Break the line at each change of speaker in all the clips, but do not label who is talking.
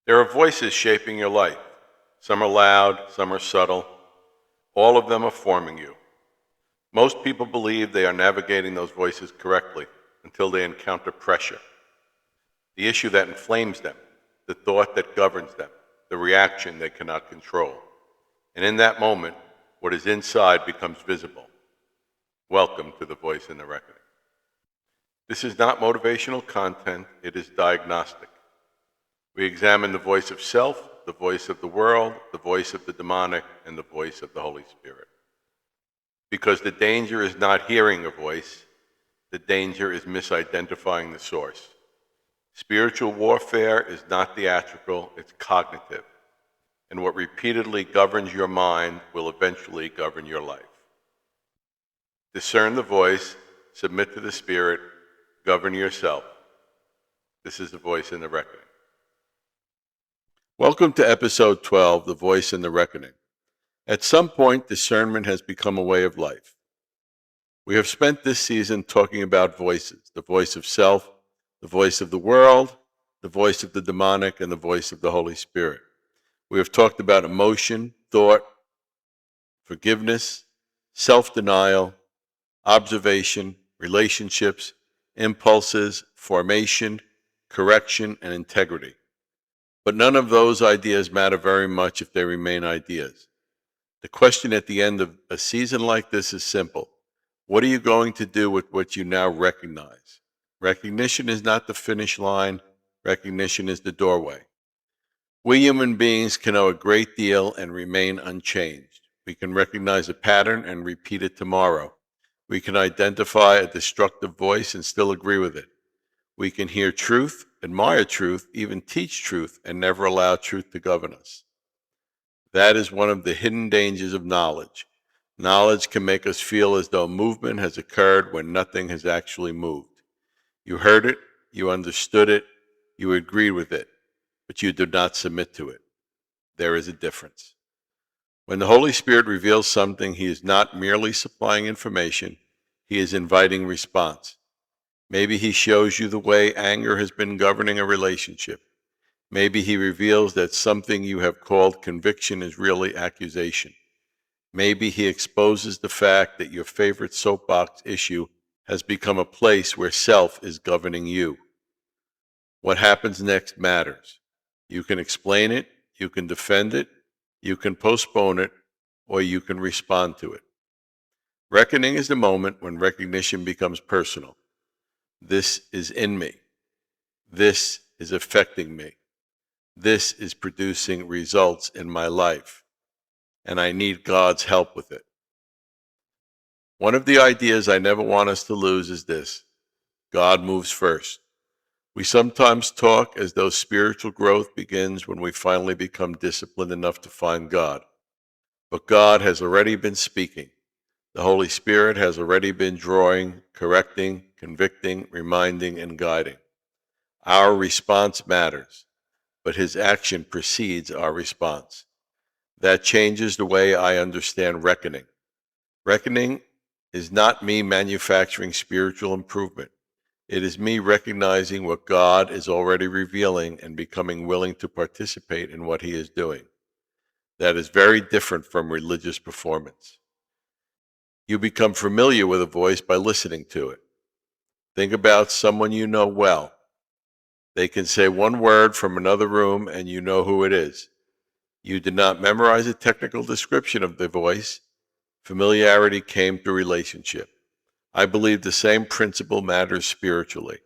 There are voices shaping your life. Some are loud, some are subtle. All of them are forming you. Most people believe they are navigating those voices correctly until they encounter pressure. The issue that inflames them, the thought that governs them, the reaction they cannot control. And in that moment, what is inside becomes visible. Welcome to The Voice in the Reckoning. This is not motivational content, it is diagnostic. We examine the voice of self, the voice of the world, the voice of the demonic, and the voice of the Holy Spirit. Because the danger is not hearing a voice, the danger is misidentifying the source. Spiritual warfare is not theatrical, it's cognitive. And what repeatedly governs your mind will eventually govern your life. Discern the voice, submit to the Spirit, govern yourself. This is The Voice in the Reckoning. Welcome to episode 12, The Voice in the Reckoning. At some point, discernment has become a way of life. We have spent this season talking about voices, the voice of self, the voice of the world, the voice of the demonic, and the voice of the Holy Spirit. We have talked about emotion, thought, forgiveness, self-denial, observation, relationships, impulses, formation, correction, and integrity. But none of those ideas matter very much if they remain ideas. The question at the end of a season like this is simple. What are you going to do with what you now recognize? Recognition is not the finish line. Recognition is the doorway. We human beings can know a great deal and remain unchanged. We can recognize a pattern and repeat it tomorrow. We can identify a destructive voice and still agree with it. We can hear truth, admire truth, even teach truth, and never allow truth to govern us. That is one of the hidden dangers of knowledge. Knowledge can make us feel as though movement has occurred when nothing has actually moved. You heard it, you understood it, you agreed with it, but you did not submit to it. There is a difference. When the Holy Spirit reveals something, He is not merely supplying information, He is inviting response. Maybe He shows you the way anger has been governing a relationship. Maybe He reveals that something you have called conviction is really accusation. Maybe He exposes the fact that your favorite soapbox issue has become a place where self is governing you. What happens next matters. You can explain it, you can defend it, you can postpone it, or you can respond to it. Reckoning is the moment when recognition becomes personal. This is in me. This is affecting me. This is producing results in my life, and I need God's help with it. One of the ideas I never want us to lose is this: God moves first. We sometimes talk as though spiritual growth begins when we finally become disciplined enough to find God. But God has already been speaking. The Holy Spirit has already been drawing, correcting, convicting, reminding, and guiding. Our response matters, but His action precedes our response. That changes the way I understand reckoning. Reckoning is not me manufacturing spiritual improvement. It is me recognizing what God is already revealing and becoming willing to participate in what He is doing. That is very different from religious performance. You become familiar with a voice by listening to it. Think about someone you know well. They can say one word from another room and you know who it is. You did not memorize a technical description of the voice. Familiarity came through relationship. I believe the same principle matters spiritually.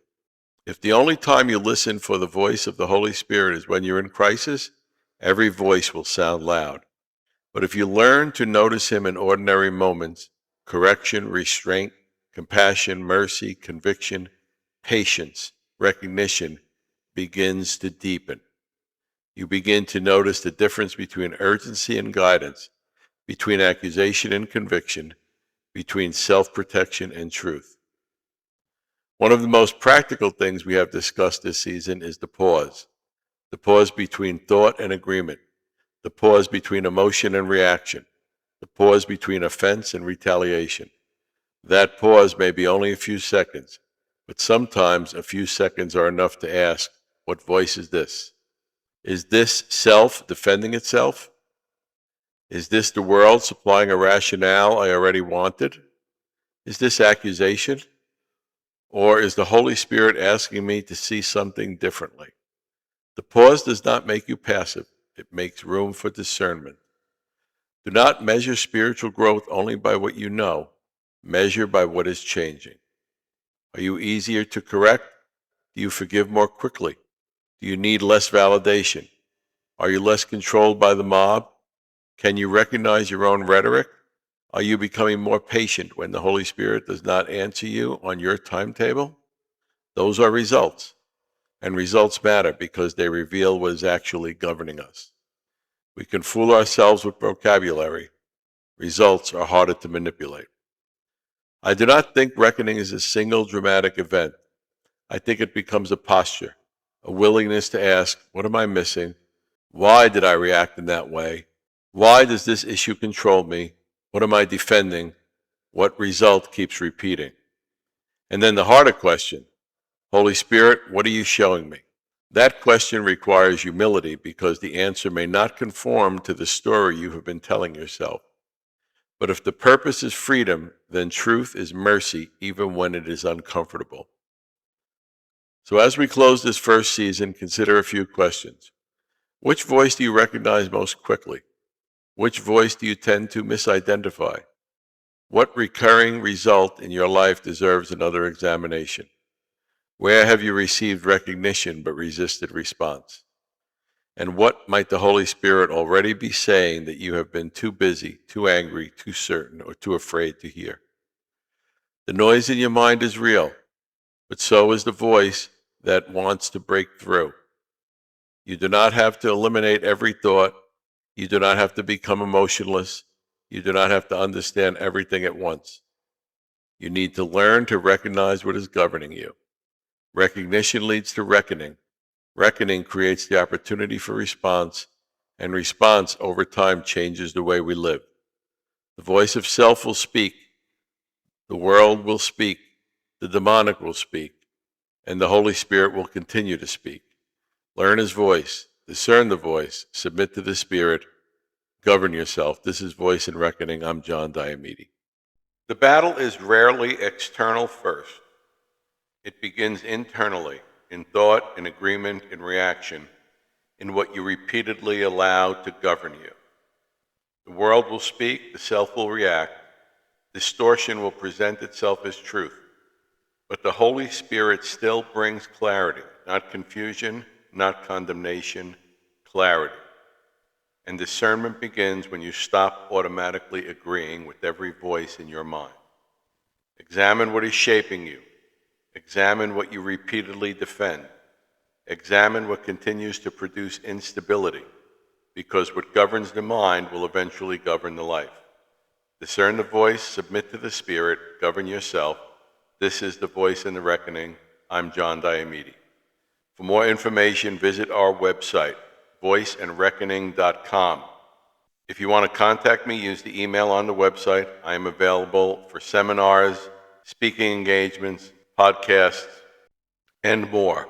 If the only time you listen for the voice of the Holy Spirit is when you're in crisis, every voice will sound loud. But if you learn to notice Him in ordinary moments, correction, restraint, compassion, mercy, conviction, patience, recognition begins to deepen. You begin to notice the difference between urgency and guidance, between accusation and conviction, between self-protection and truth. One of the most practical things we have discussed this season is the pause between thought and agreement, the pause between emotion and reaction, the pause between offense and retaliation. That pause may be only a few seconds, but sometimes a few seconds are enough to ask, what voice is this? Is this self defending itself? Is this the world supplying a rationale I already wanted? Is this accusation? Or is the Holy Spirit asking me to see something differently? The pause does not make you passive. It makes room for discernment. Do not measure spiritual growth only by what you know. Measure by what is changing. Are you easier to correct? Do you forgive more quickly? Do you need less validation? Are you less controlled by the mob? Can you recognize your own rhetoric? Are you becoming more patient when the Holy Spirit does not answer you on your timetable? Those are results, and results matter because they reveal what is actually governing us. We can fool ourselves with vocabulary. Results are harder to manipulate. I do not think reckoning is a single dramatic event. I think it becomes a posture, a willingness to ask, what am I missing? Why did I react in that way? Why does this issue control me? What am I defending? What result keeps repeating? And then the harder question, Holy Spirit, what are you showing me? That question requires humility because the answer may not conform to the story you have been telling yourself. But if the purpose is freedom, then truth is mercy even when it is uncomfortable. So as we close this first season, consider a few questions. Which voice do you recognize most quickly? Which voice do you tend to misidentify? What recurring result in your life deserves another examination? Where have you received recognition but resisted response? And what might the Holy Spirit already be saying that you have been too busy, too angry, too certain, or too afraid to hear? The noise in your mind is real, but so is the voice that wants to break through. You do not have to eliminate every thought. You do not have to become emotionless. You do not have to understand everything at once. You need to learn to recognize what is governing you. Recognition leads to reckoning. Reckoning creates the opportunity for response, and response over time changes the way we live. The voice of self will speak. The world will speak. The demonic will speak. And the Holy Spirit will continue to speak. Learn His voice. Discern the voice. Submit to the Spirit. Govern yourself. This is Voice and Reckoning. I'm John Diomede. The battle is rarely external first. It begins internally, in thought, in agreement, in reaction, in what you repeatedly allow to govern you. The world will speak, the self will react, distortion will present itself as truth. But the Holy Spirit still brings clarity, not confusion, not condemnation, clarity. And discernment begins when you stop automatically agreeing with every voice in your mind. Examine what is shaping you. Examine what you repeatedly defend. Examine what continues to produce instability, because what governs the mind will eventually govern the life. Discern the voice, submit to the Spirit, govern yourself. This is the Voice and the Reckoning. I'm John Diomede. For more information, visit our website, voiceandreckoning.com. If you want to contact me, use the email on the website. I am available for seminars, speaking engagements, podcasts, and more.